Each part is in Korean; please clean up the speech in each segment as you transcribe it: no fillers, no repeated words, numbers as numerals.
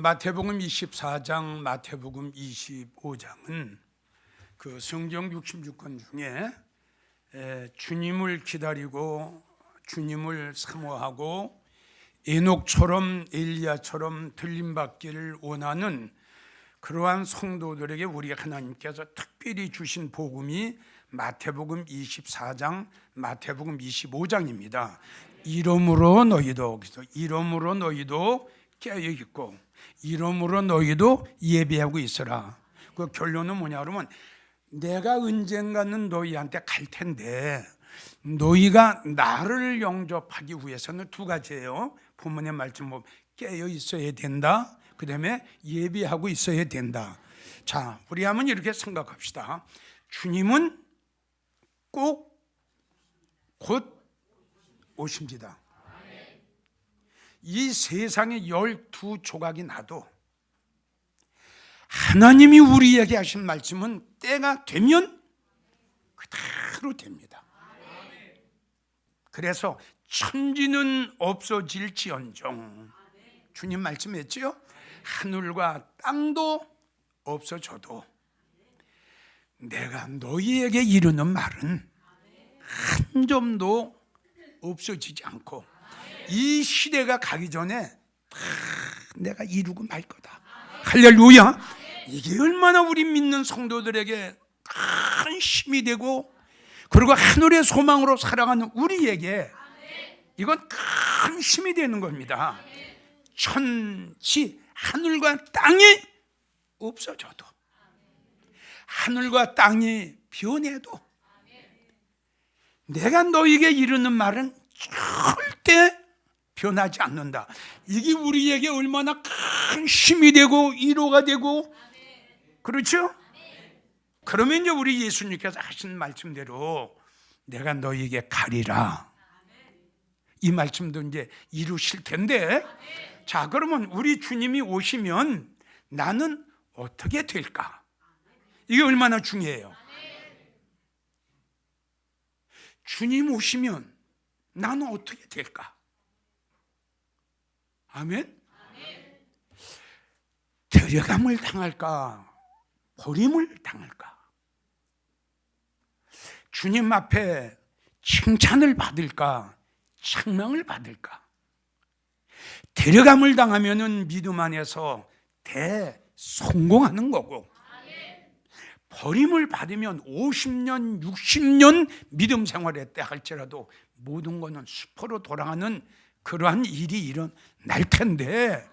마태복음 24장, 마태복음 25장은 그 성경 66권 중에 주님을 기다리고 주님을 사모하고 에녹처럼 엘리야처럼 들림받기를 원하는 그러한 성도들에게 우리 하나님께서 특별히 주신 복음이 마태복음 24장, 마태복음 25장입니다. 이러므로 너희도 깨어있고 이러므로 너희도 예비하고 있어라. 그 결론은 뭐냐 그러면 내가 언젠가는 너희한테 갈 텐데 너희가 나를 영접하기 위해서는 두 가지예요. 본문의 말씀 보면 깨어 있어야 된다, 그 다음에 예비하고 있어야 된다. 자, 우리 한번 이렇게 생각합시다. 주님은 꼭 곧 오십니다. 이 세상에 12조각이 나도 하나님이 우리에게 하신 말씀은 때가 되면 그대로 됩니다. 그래서 천지는 없어질지언정, 주님 말씀했지요? 하늘과 땅도 없어져도 내가 너희에게 이르는 말은 한 점도 없어지지 않고 이 시대가 가기 전에 다 내가 이루고 말 거다. 할렐루야. 이게 얼마나 우리 믿는 성도들에게 큰 힘이 되고, 그리고 하늘의 소망으로 살아가는 우리에게 이건 큰 힘이 되는 겁니다. 천지 하늘과 땅이 없어져도, 하늘과 땅이 변해도 내가 너에게 이르는 말은 절대 변하지 않는다. 이게 우리에게 얼마나 큰 힘이 되고 위로가 되고, 그렇죠? 그러면 이제 우리 예수님께서 하신 말씀대로 내가 너에게 가리라, 이 말씀도 이제 이루실 텐데, 자, 그러면 우리 주님이 오시면 나는 어떻게 될까? 이게 얼마나 중요해요. 주님 오시면 나는 어떻게 될까? 아멘? 데려감을 당할까? 버림을 당할까? 주님 앞에 칭찬을 받을까? 책망을 받을까? 데려감을 당하면은 믿음 안에서 대성공하는 거고, 버림을 받으면 50년, 60년 믿음 생활했다 할지라도 모든 것은 수포로 돌아가는 그러한 일이 일어날 텐데,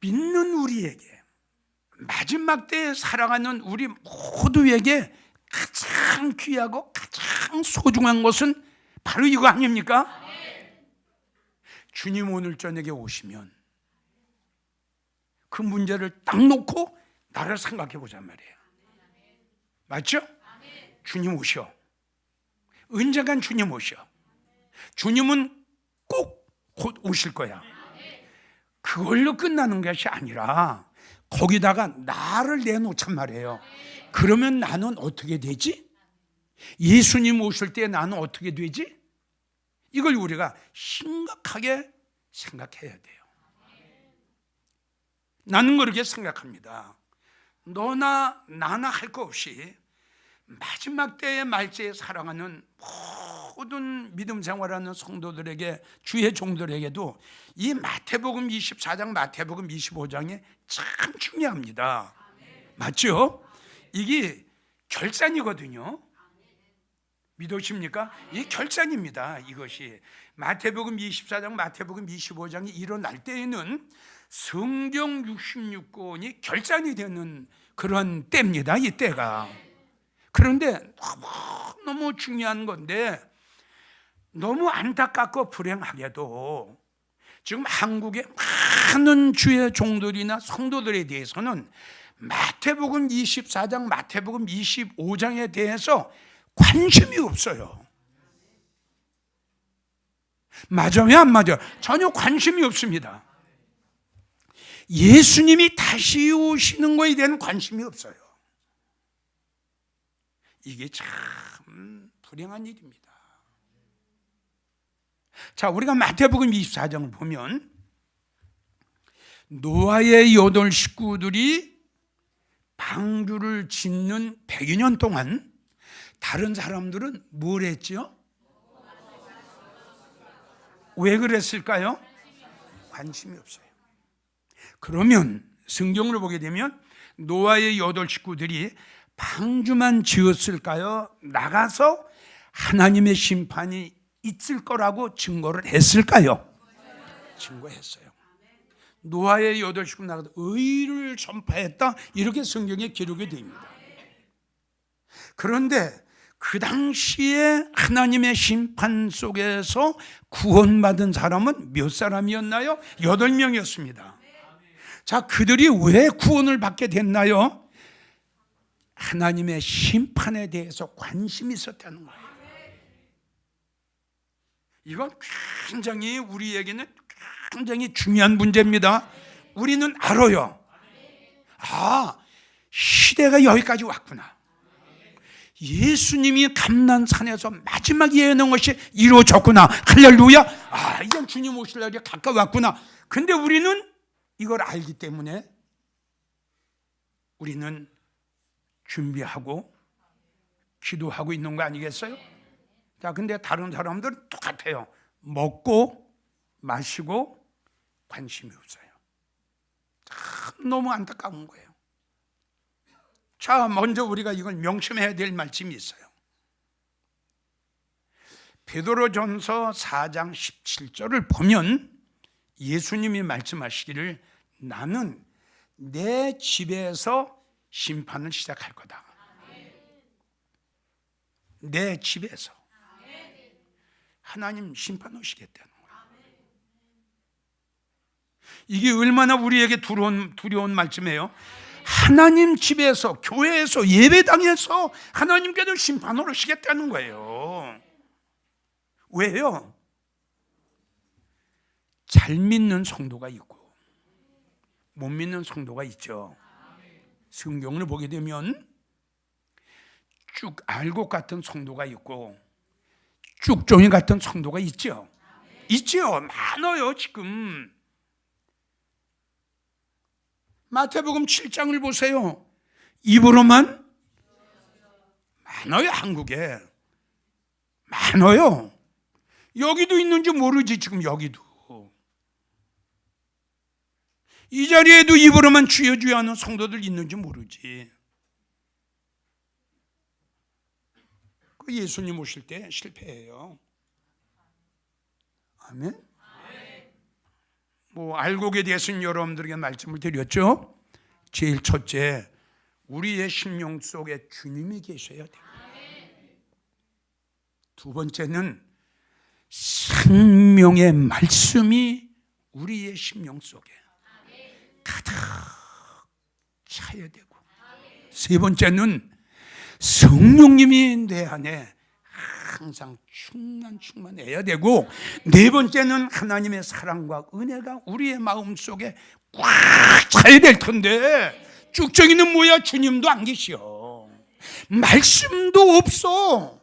믿는 우리에게, 마지막 때에 살아가는 우리 모두에게 가장 귀하고 가장 소중한 것은 바로 이거 아닙니까? 주님 오늘 저녁에 오시면 그 문제를 딱 놓고 나를 생각해 보자 말이에요. 맞죠? 주님 오셔. 언젠간 주님 오셔. 주님은 꼭 곧 오실 거야. 그걸로 끝나는 것이 아니라 거기다가 나를 내놓잔 말이에요. 그러면 나는 어떻게 되지? 예수님 오실 때 나는 어떻게 되지? 이걸 우리가 심각하게 생각해야 돼요. 나는 그렇게 생각합니다. 너나 나나 할 거 없이 마지막 때의 말세에 살아가는 모든 믿음 생활하는 성도들에게, 주의 종들에게도 이 마태복음 24장, 마태복음 25장이 참 중요합니다. 맞죠? 이게 결산이거든요. 믿으십니까? 이 결산입니다. 이것이 마태복음 24장, 마태복음 25장이 일어날 때에는 성경 66권이 결산이 되는 그런 때입니다. 이 때가. 그런데 너무 중요한 건데, 너무 안타깝고 불행하게도 지금 한국의 많은 주의 종들이나 성도들에 대해서는 마태복음 24장, 마태복음 25장에 대해서 관심이 없어요. 맞아요, 안 맞아요? 전혀 관심이 없습니다. 예수님이 다시 오시는 것에 대한 관심이 없어요. 이게 참 불행한 일입니다. 자, 우리가 마태복음 24장을 보면 노아의 8 식구들이 방주를 짓는 100여 년 동안 다른 사람들은 뭘 했죠? 왜 그랬을까요? 관심이 없어요. 그러면 성경을 보게 되면 노아의 8 식구들이 방주만 지었을까요? 나가서 하나님의 심판이 있을 거라고 증거를 했을까요? 증거했어요. 노아의 8 식구 나가서 의를 전파했다, 이렇게 성경에 기록이 됩니다. 그런데 그 당시에 하나님의 심판 속에서 구원받은 사람은 몇 사람이었나요? 8명이었습니다. 자, 그들이 왜 구원을 받게 됐나요? 하나님의 심판에 대해서 관심이 있었다는 거예요. 이건 굉장히 우리에게는 굉장히 중요한 문제입니다. 우리는 알아요. 아, 시대가 여기까지 왔구나. 예수님이 감난산에서 마지막 예언한 것이 이루어졌구나. 할렐루야. 아, 이제 주님 오실 날이 가까웠구나. 근데 우리는 이걸 알기 때문에 우리는 준비하고 기도하고 있는 거 아니겠어요? 자, 근데 다른 사람들은 똑같아요. 먹고 마시고 관심이 없어요. 참 너무 안타까운 거예요. 자, 먼저 우리가 이걸 명심해야 될 말씀이 있어요. 베드로전서 4장 17절을 보면 예수님이 말씀하시기를 나는 내 집에서 심판을 시작할 거다. 내 집에서 하나님 심판 오시겠다는 거예요. 이게 얼마나 우리에게 두려운 말씀이에요. 하나님 집에서, 교회에서, 예배당에서 하나님께도 심판을 오시겠다는 거예요. 왜요? 잘 믿는 성도가 있고 못 믿는 성도가 있죠. 성경을 보게 되면 쭉 알곡 같은 성도가 있고 쭉종이 같은 성도가 있죠. 있죠. 많아요. 지금 마태복음 7장을 보세요. 입으로만 많아요. 한국에 많아요. 여기도 있는지 모르지. 지금 여기도 이 자리에도 입으로만 주여 주여 하는 성도들 있는지 모르지. 그 예수님 오실 때 실패해요. 아멘. 뭐 알곡에 대해서는 여러분들에게 말씀을 드렸죠. 제일 첫째, 우리의 심령 속에 주님이 계셔야 돼요. 두 번째는 생명의 말씀이 우리의 심령 속에 가득 차야 되고, 세 번째는 성령님이 내 안에 항상 충만해야 되고, 네 번째는 하나님의 사랑과 은혜가 우리의 마음속에 꽉 차야 될 텐데 쭉정이는 뭐야? 주님도 안 계셔. 말씀도 없어.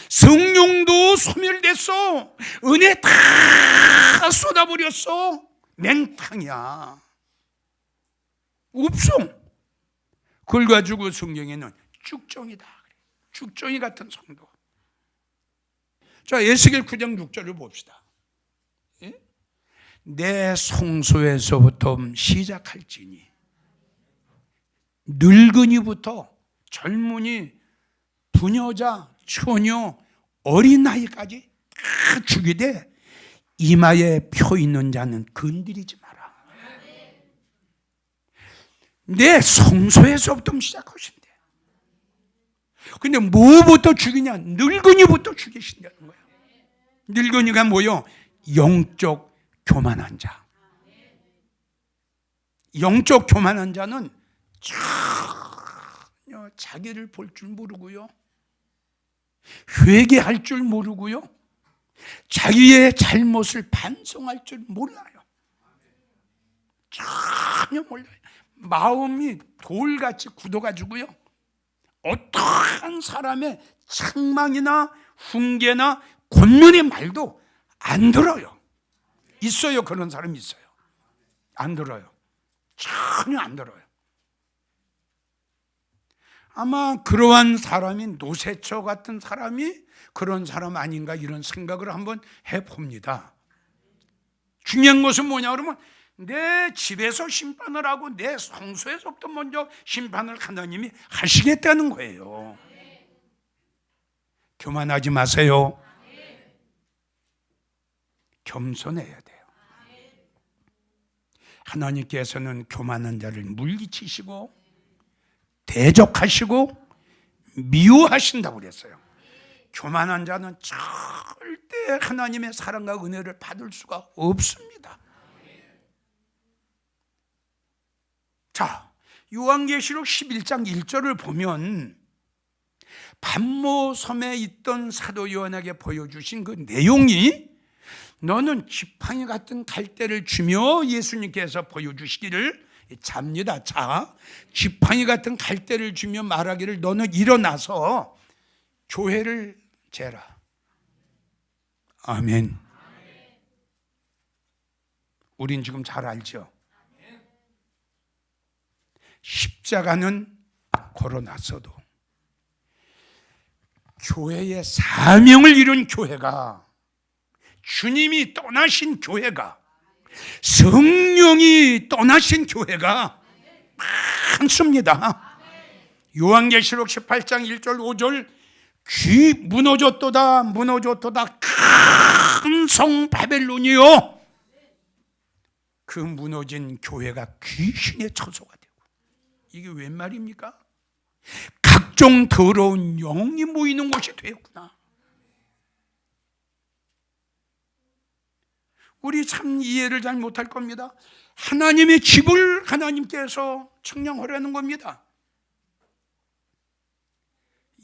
성령도 소멸됐어. 은혜 다 쏟아버렸어. 맹탕이야. 없어. 그걸 가지고 성경에는 쭉정이다. 쭉정이 같은 성도. 자, 에스겔 9장 6절을 봅시다. 예? 내 성소에서부터 시작할지니 늙은이부터 젊은이, 부녀자, 처녀, 어린아이까지 다 죽이되 이마에 표 있는 자는 건드리지 마라. 내 성소에서부터 시작하신대. 근데 뭐부터 죽이냐? 늙은이부터 죽이신다는 거예요. 늙은이가 뭐요? 영적 교만한 자. 영적 교만한 자는 전혀 자기를 볼 줄 모르고요, 회개할 줄 모르고요, 자기의 잘못을 반성할 줄 몰라요. 전혀 몰라요. 마음이 돌같이 굳어가지고요, 어떠한 사람의 책망이나 훈계나 권면의 말도 안 들어요. 있어요. 그런 사람이 있어요. 안 들어요. 전혀 안 들어요. 아마 그러한 사람이 노세처 같은 사람이 그런 사람 아닌가 이런 생각을 한번 해봅니다. 중요한 것은 뭐냐 그러면 내 집에서 심판을 하고 내 성소에서부터 먼저 심판을 하나님이 하시겠다는 거예요. 교만하지 마세요. 겸손해야 돼요. 하나님께서는 교만한 자를 물리치시고 대적하시고 미워하신다고 그랬어요. 교만한 자는 절대 하나님의 사랑과 은혜를 받을 수가 없습니다. 자, 요한계시록 11장 1절을 보면 pat모섬에 있던 사도 요한에게 보여주신 그 내용이 너는 지팡이 같은 갈대를 주며 예수님께서 보여주시기를 잡니다. 자, 지팡이 같은 갈대를 주며 말하기를 너는 일어나서 교회를 재라. 아멘. 우린 지금 잘 알죠. 십자가는 걸어놨어도 교회의 사명을 이룬 교회가, 주님이 떠나신 교회가, 성령이 떠나신 교회가 많습니다. 요한계시록 18장 1절 5절 귀 무너졌도다 무너졌도다 큰 성 바벨론이요. 그 무너진 교회가 귀신의 처소가 되고, 이게 웬 말입니까? 각종 더러운 영이 모이는 곳이 되었구나. 우리 참 이해를 잘 못할 겁니다. 하나님의 집을 하나님께서 측량하려는 겁니다.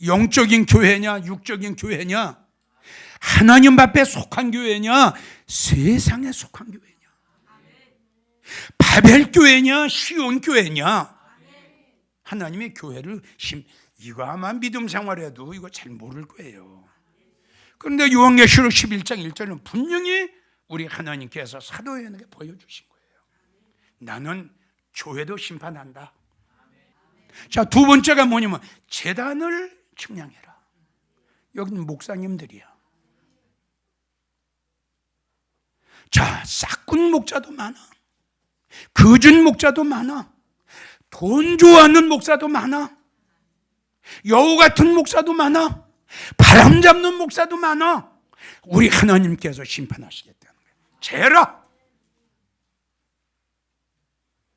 영적인 교회냐 육적인 교회냐, 하나님 앞에 속한 교회냐 세상에 속한 교회냐, 바벨 교회냐 시온 교회냐. 하나님의 교회를 이거 아마 믿음 생활해도 이거 잘 모를 거예요. 그런데 요한계시록 11장 1절은 분명히 우리 하나님께서 사도 요한에게 보여주신 거예요. 나는 교회도 심판한다. 자, 두 번째가 뭐냐면 제단을 측량해라. 여기는 목사님들이야. 자, 싹군 목자도 많아, 거짓 목자도 많아, 돈 좋아하는 목사도 많아, 여우 같은 목사도 많아, 바람 잡는 목사도 많아. 우리 하나님께서 심판하시겠다는 거예요. 재라.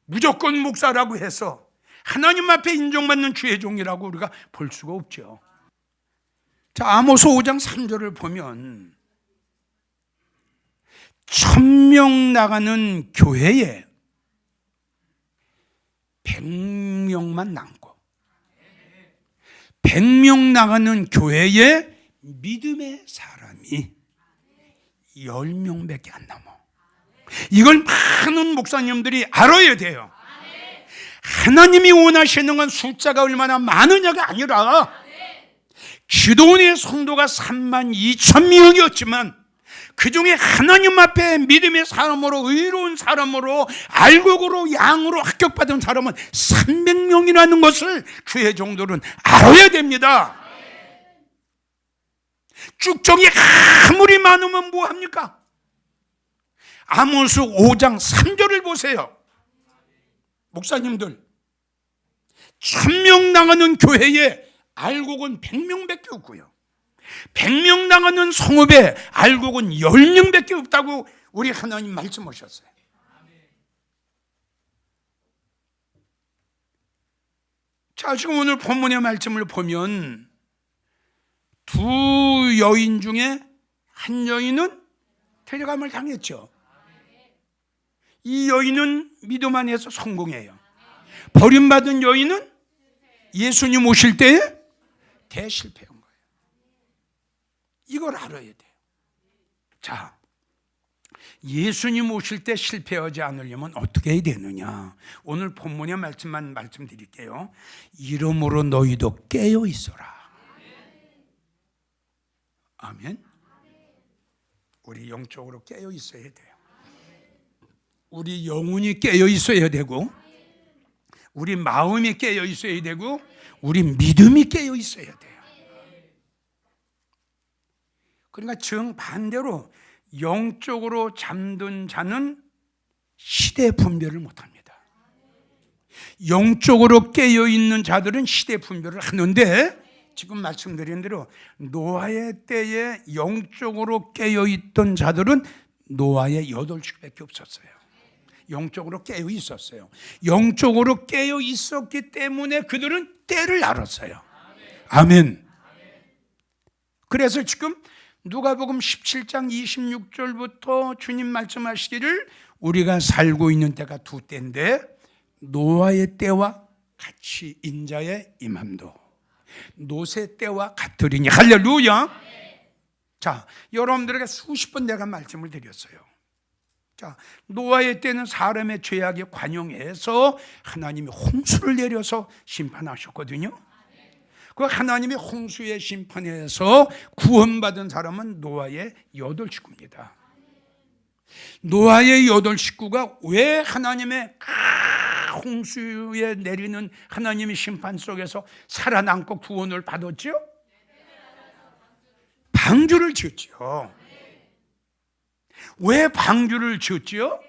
무조건 목사라고 해서 하나님 앞에 인정받는 주의 종이라고 우리가 볼 수가 없죠. 자, 아모스 5장 3절을 보면 1000명 나가는 교회에 100명만 남고, 100명 나가는 교회에 믿음의 사람이 10명밖에 안 남아. 이걸 많은 목사님들이 알아야 돼요. 하나님이 원하시는 건 숫자가 얼마나 많으냐가 아니라, 기도원의 성도가 32,000명이었지만 그 중에 하나님 앞에 믿음의 사람으로, 의로운 사람으로, 알곡으로, 양으로 합격받은 사람은 300명이라는 것을 교회 종들은 알아야 됩니다. 쭉정이 아무리 많으면 뭐합니까? 아모스 5장 3절을 보세요. 목사님들, 1000명 나가는 교회에 알곡은 100명밖에 없고요, 100명 나가는 성읍에 알곡은 10명밖에 없다고 우리 하나님 말씀하셨어요. 자, 지금 오늘 본문의 말씀을 보면 두 여인 중에 한 여인은 데려감을 당했죠. 이 여인은 믿음 안에서 성공해요. 버림받은 여인은 예수님 오실 때에 대실패한 거예요. 이걸 알아야 돼요. 자, 예수님 오실 때 실패하지 않으려면 어떻게 해야 되느냐? 오늘 본문의 말씀만 말씀드릴게요. 이러므로 너희도 깨어 있어라. 아멘. 우리 영적으로 깨어 있어야 돼요. 우리 영혼이 깨어 있어야 되고, 우리 마음이 깨어 있어야 되고 우리 믿음이 깨어 있어야 돼요. 그러니까 정반대로 영적으로 잠든 자는 시대 분별을 못합니다. 영적으로 깨어 있는 자들은 시대 분별을 하는데, 지금 말씀드린 대로 노아의 때에 영적으로 깨어 있던 자들은 노아의 8식구밖에 없었어요. 영적으로 깨어 있었어요. 영적으로 깨어 있었기 때문에 그들은 때를 알았어요. 아멘. 그래서 지금 누가복음 17장 26절부터 주님 말씀하시기를 우리가 살고 있는 때가 두 때인데 노아의 때와 같이 인자의 임함도 노세 때와 같으리니. 할렐루야. 자, 여러분들에게 수십 번 내가 말씀을 드렸어요. 자, 노아의 때는 사람의 죄악에 관용해서 하나님이 홍수를 내려서 심판하셨거든요. 그 하나님의 홍수의 심판에서 구원받은 사람은 노아의 8식구입니다. 노아의 8식구가 왜 하나님의 홍수에 내리는 하나님의 심판 속에서 살아남고 구원을 받았죠? 방주를 지었죠. 왜 방주를 지었죠?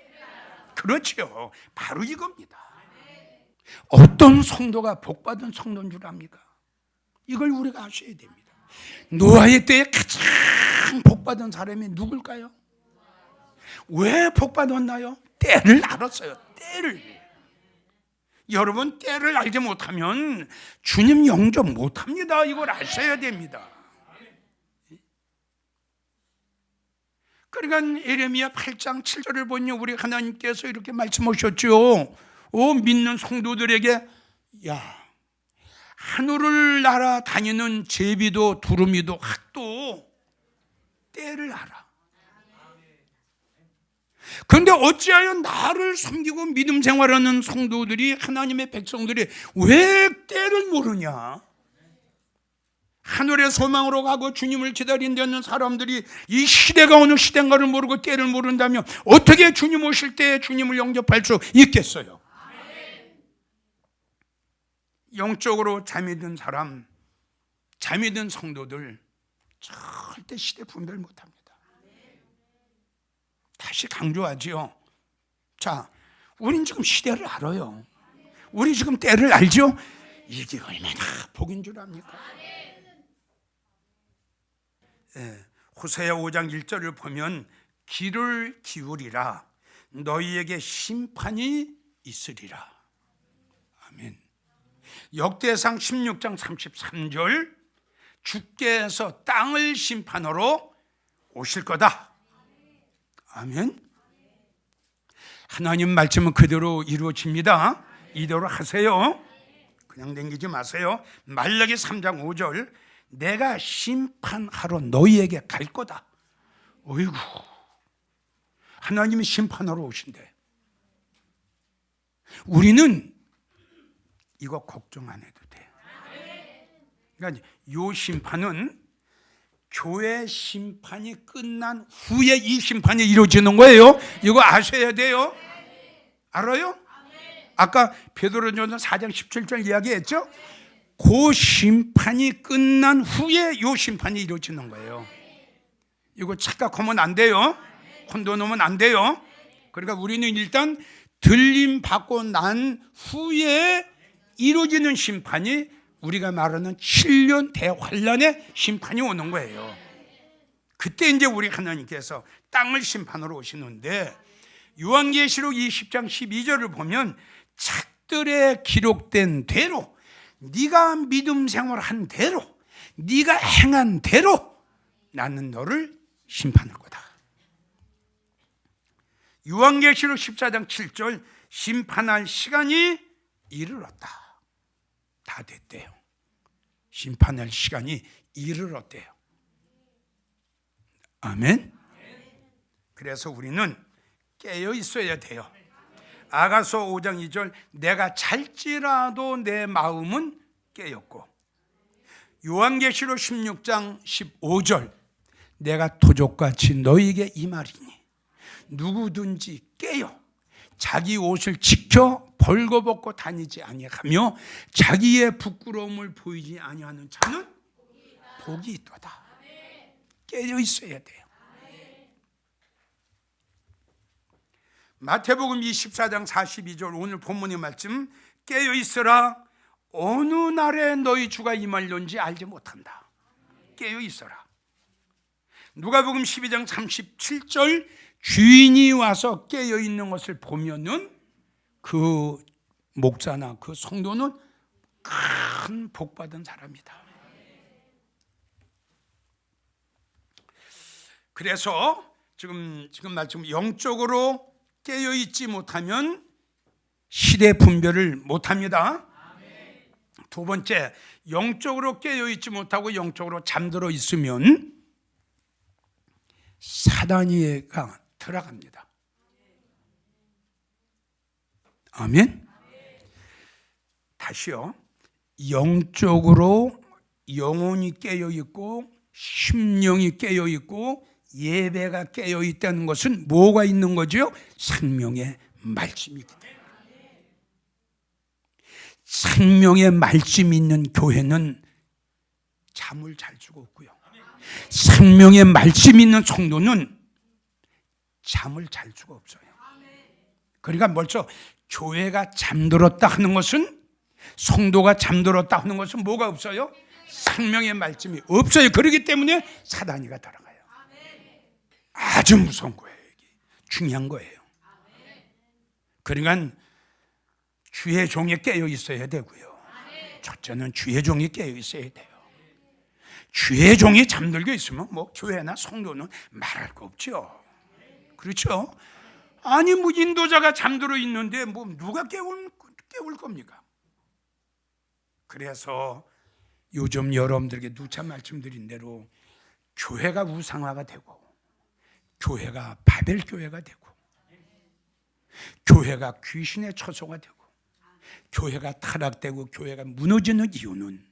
그렇죠. 바로 이겁니다. 어떤 성도가 복받은 성도인 줄 압니까? 이걸 우리가 아셔야 됩니다. 노아의 때에 가장 복받은 사람이 누굴까요? 왜 복받았나요? 때를 알았어요. 때를. 여러분, 때를 알지 못하면 주님 영접 못합니다. 이걸 아셔야 됩니다. 그러니까 예레미야 8장 7절을 보니 우리 하나님께서 이렇게 말씀하셨죠. 믿는 성도들에게, 야, 하늘을 날아다니는 제비도 두루미도 학도 때를 알아. 그런데 어찌하여 나를 섬기고 믿음 생활하는 성도들이, 하나님의 백성들이 왜 때를 모르냐? 하늘의 소망으로 가고 주님을 기다린다는 사람들이 이 시대가 어느 시대인가를 모르고 때를 모른다면 어떻게 주님 오실 때 주님을 영접할 수 있겠어요? 영적으로 잠이 든 사람, 잠이 든 성도들 절대 시대 분별 못합니다. 다시 강조하지요. 자, 우린 지금 시대를 알아요. 우리 지금 때를 알죠? 이게 얼마나 복인 줄 압니까? 호세아 5장 1절을 보면 귀를 기울이라 너희에게 심판이 있으리라. 아멘. 역대상 16장 33절 주께서 땅을 심판하러 오실 거다. 아멘. 하나님 말씀은 그대로 이루어집니다. 이대로 하세요. 그냥 남기지 마세요. 말라기 3장 5절 내가 심판하러 너희에게 갈 거다. 어이구, 하나님이 심판하러 오신대. 우리는 이거 걱정 안 해도 돼. 그러니까 이 심판은 교회 심판이 끝난 후에 이 심판이 이루어지는 거예요. 이거 아셔야 돼요. 알아요? 아까 베드로전서 4장 17절 이야기했죠? 그 심판이 끝난 후에 이 심판이 이루어지는 거예요. 이거 착각하면 안 돼요. 혼돈 놓으면 안 돼요. 그러니까 우리는 일단 들림 받고 난 후에 이루어지는 심판이 우리가 말하는 7년 대환란의 심판이 오는 거예요. 그때 이제 우리 하나님께서 땅을 심판으로 오시는데 요한계시록 20장 12절을 보면 책들에 기록된 대로 네가 믿음 생활한 대로 네가 행한 대로 나는 너를 심판할 거다. 요한계시록 14장 7절 심판할 시간이 이르렀다. 다 됐대요. 심판할 시간이 이르렀대요. 아멘. 그래서 우리는 깨어 있어야 돼요. 아가서 5장 2절 내가 잘지라도 내 마음은 깨었고, 요한계시록 16장 15절 내가 도적같이 너희에게 이 말이니 누구든지 깨어 자기 옷을 지켜 벌거벗고 다니지 아니하며 자기의 부끄러움을 보이지 아니하는 자는 복이 있도다. 깨어 있어야 돼요. 마태복음 24장 42절 오늘 본문의 말씀, 깨어 있어라. 어느 날에 너희 주가 임할런지 알지 못한다. 깨어 있어라. 누가복음 12장 37절, 주인이 와서 깨어 있는 것을 보면은 그 목사나 그 성도는 큰 복 받은 사람이다. 그래서 지금 말씀, 영적으로 깨어 있지 못하면 시대 분별을 못합니다. 두 번째, 영적으로 깨어 있지 못하고 영적으로 잠들어 있으면 사단이가 들어갑니다. 아멘. 다시요. 영적으로 영혼이 깨어 있고 심령이 깨어 있고 예배가 깨어 있다는 것은 뭐가 있는 거죠? 생명의 말씀이 있기 때문에. 생명의 말씀이 있는 교회는 잠을 잘 수가 없고요. 생명의 말씀이 있는 성도는 잠을 잘 수가 없어요. 그러니까 벌써 교회가 잠들었다 하는 것은, 성도가 잠들었다 하는 것은 뭐가 없어요? 생명의 말씀이 없어요. 그렇기 때문에 사단이가 들어가요. 아주 무서운 거예요. 이게 중요한 거예요. 그러니까 주의 종이 깨어 있어야 되고요. 첫째는 주의 종이 깨어 있어야 돼요. 주의 종이 잠들고 있으면 뭐 교회나 성도는 말할 거 없죠. 그렇죠? 아니 뭐 인도자가 잠들어 있는데 뭐 누가 깨울 겁니까? 그래서 요즘 여러분들에게 누차 말씀드린 대로 교회가 우상화가 되고 교회가 바벨 교회가 되고 교회가 귀신의 처소가 되고 교회가 타락되고 교회가 무너지는 이유는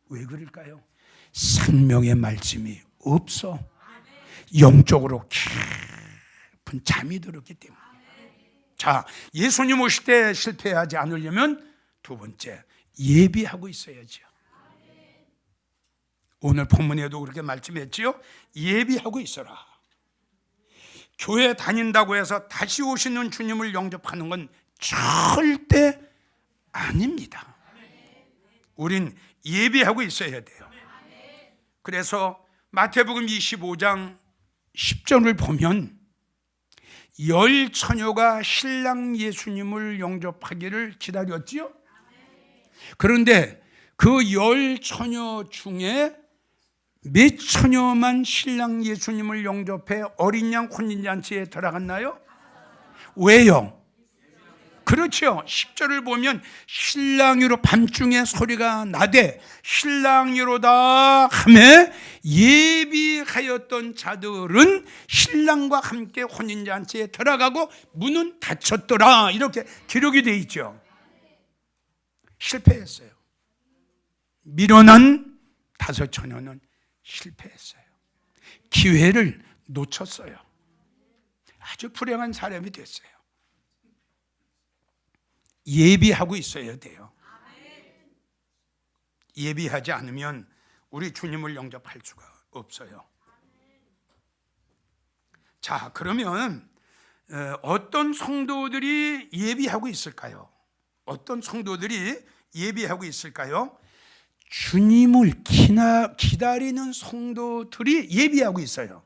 왜 그럴까요? 생명의 말씀이 없어. 영적으로 깊은 잠이 들었기 때문에. 자, 예수님 오실 때 실패하지 않으려면 두 번째, 예비하고 있어야죠. 오늘 본문에도 그렇게 말씀했지요. 예비하고 있어라. 교회 다닌다고 해서 다시 오시는 주님을 영접하는 건 절대 아닙니다. 우린 예비하고 있어야 돼요. 그래서 마태복음 25장 10절을 보면 열 처녀가 신랑 예수님을 영접하기를 기다렸지요. 그런데 그 열 처녀 중에 몇 처녀만 신랑 예수님을 영접해 어린 양 혼인잔치에 들어갔나요? 왜요? 그렇죠. 10절을 보면 신랑이로 밤중에 소리가 나되 신랑이로다 하매 예비하였던 자들은 신랑과 함께 혼인잔치에 들어가고 문은 닫혔더라. 이렇게 기록이 되어 있죠. 실패했어요. 미련한 다섯 처녀는 실패했어요. 기회를 놓쳤어요. 아주 불행한 사람이 됐어요. 예비하고 있어야 돼요. 예비하지 않으면 우리 주님을 영접할 수가 없어요. 자, 그러면 어떤 성도들이 예비하고 있을까요? 어떤 성도들이 예비하고 있을까요? 주님을 기다리는 성도들이 예비하고 있어요.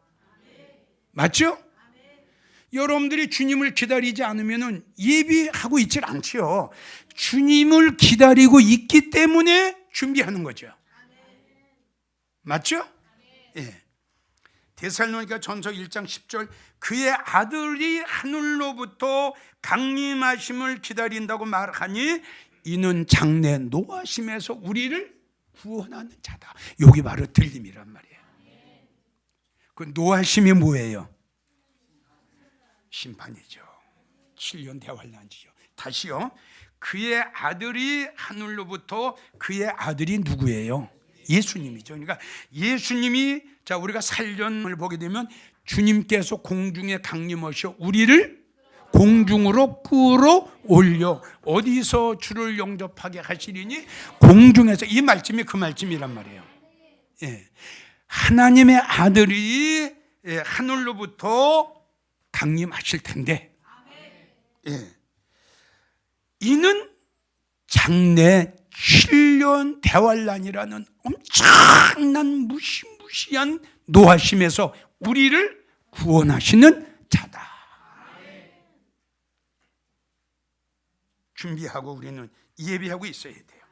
맞죠? 여러분들이 주님을 기다리지 않으면 예비하고 있질 않지요. 주님을 기다리고 있기 때문에 준비하는 거죠. 맞죠? 예. 데살로니가 전서 1장 10절, 그의 아들이 하늘로부터 강림하심을 기다린다고 말하니 이는 장래 노하심에서 우리를 구원하는 자다. 여기 바로 들림이란 말이에요. 그 노하심이 뭐예요? 심판이죠. 7년 대환란이죠. 다시요. 그의 아들이 하늘로부터, 그의 아들이 누구예요? 예수님이죠. 그러니까 예수님이, 자, 우리가 살전을 보게 되면 주님께서 공중에 강림하셔 우리를 공중으로 끌어올려 어디서 주를 영접하게 하시리니 공중에서. 이 말씀이 그 말씀이란 말이에요. 예. 하나님의 아들이 하늘로부터 강림하실 텐데, 예. 이는 장래 7년 대환란이라는 엄청난 무시무시한 노하심에서 우리를 구원하시는 자다. 준비하고 우리는 예비하고 있어야 돼요.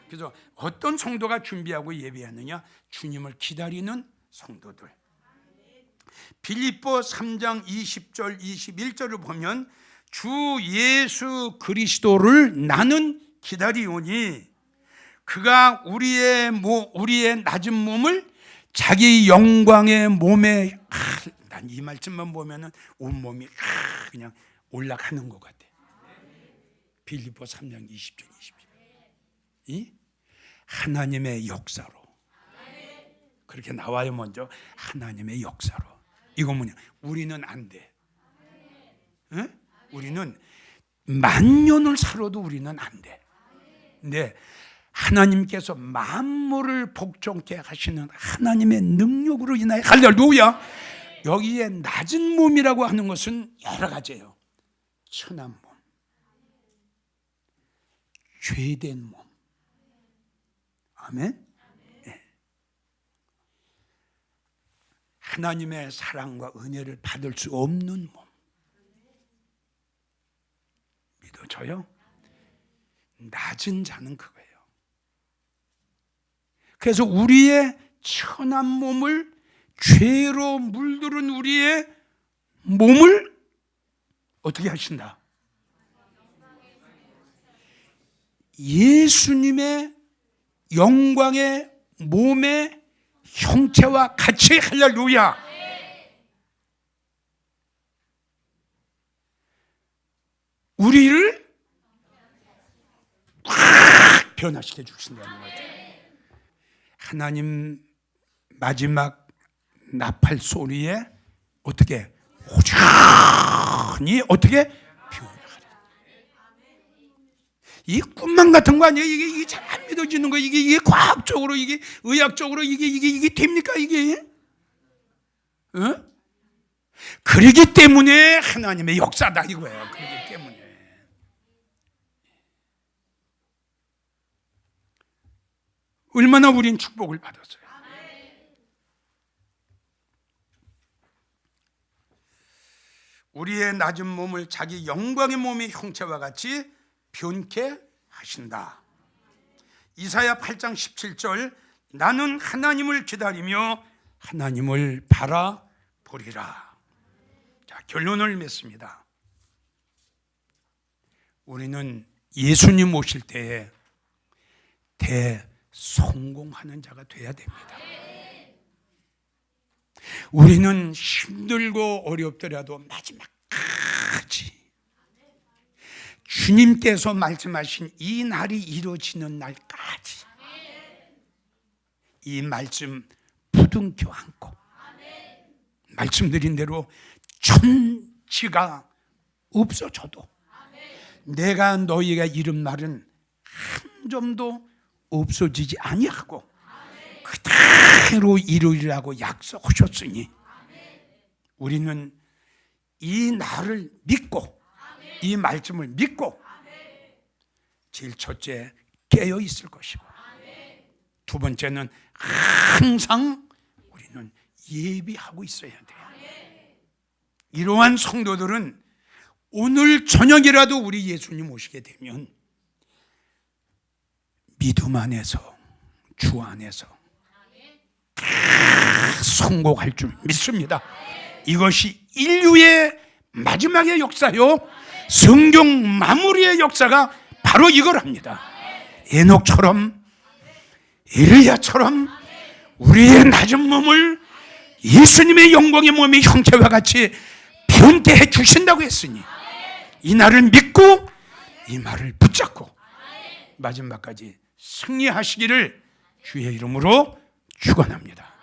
그래서 어떤 성도가 준비하고 예비하느냐? 주님을 기다리는 성도들. 빌립보 3장 20절 21절을 보면 주 예수 그리스도를 나는 기다리오니 그가 우리의 낮은 몸을 자기 영광의 몸에, 난 이 말씀만 보면은 온몸이 그냥 올라가는 것 같아. 빌립보 3장 20절 21절. 하나님의 역사로. 그렇게 나와요. 먼저 하나님의 역사로. 이거 뭐냐? 우리는 안 돼. 응? 우리는 만년을 살아도 우리는 안 돼. 근데 하나님께서 만물을 복종케 하시는 하나님의 능력으로 인하여, 할렐루야. 여기에 낮은 몸이라고 하는 것은 여러 가지예요. 천한 몸, 죄된 몸. 아멘. 네. 하나님의 사랑과 은혜를 받을 수 없는 몸. 믿어져요? 낮은 자는 그거예요. 그래서 우리의 천한 몸을, 죄로 물들은 우리의 몸을 어떻게 하신다? 예수님의 영광의 몸의 형체와 같이, 할렐루야. 우리를 확 변화시켜 주신다는 거죠. 하나님 마지막 나팔 소리에 어떻게 호전히 어떻게 변화하라. 이 꿈만 같은 거 아니에요? 이게 잘 안 믿어지는 거. 이게 과학적으로, 이게 의학적으로 이게 됩니까 이게? 어? 그러기 때문에 하나님의 역사다 이거예요. 그러기 때문에. 얼마나 우린 축복을 받았어요. 우리의 낮은 몸을 자기 영광의 몸의 형체와 같이 변케 하신다. 이사야 8장 17절, 나는 하나님을 기다리며 하나님을 바라보리라. 자, 결론을 맺습니다. 우리는 예수님 오실 때에 대성공하는 자가 돼야 됩니다. 우리는 힘들고 어렵더라도 마지막까지 주님께서 말씀하신 이 날이 이루어지는 날까지 이 말씀 부둥켜 안고, 말씀드린 대로 천지가 없어져도 내가 너희가 이룬 말은 한 점도 없어지지 아니하고 그대로 이루리라고 약속하셨으니 우리는 이 날을 믿고 이 말씀을 믿고 제일 첫째 깨어 있을 것이고, 두 번째는 항상 우리는 예비하고 있어야 돼요. 이러한 성도들은 오늘 저녁이라도 우리 예수님 오시게 되면 믿음 안에서, 주 안에서 성공할 줄 믿습니다. 이것이 인류의 마지막의 역사요, 성경 마무리의 역사가 바로 이걸 합니다. 에녹처럼, 엘리야처럼 우리의 낮은 몸을 예수님의 영광의 몸의 형체와 같이 변태해 주신다고 했으니 이 날을 믿고 이 말을 붙잡고 마지막까지 승리하시기를 주의 이름으로 축원합니다.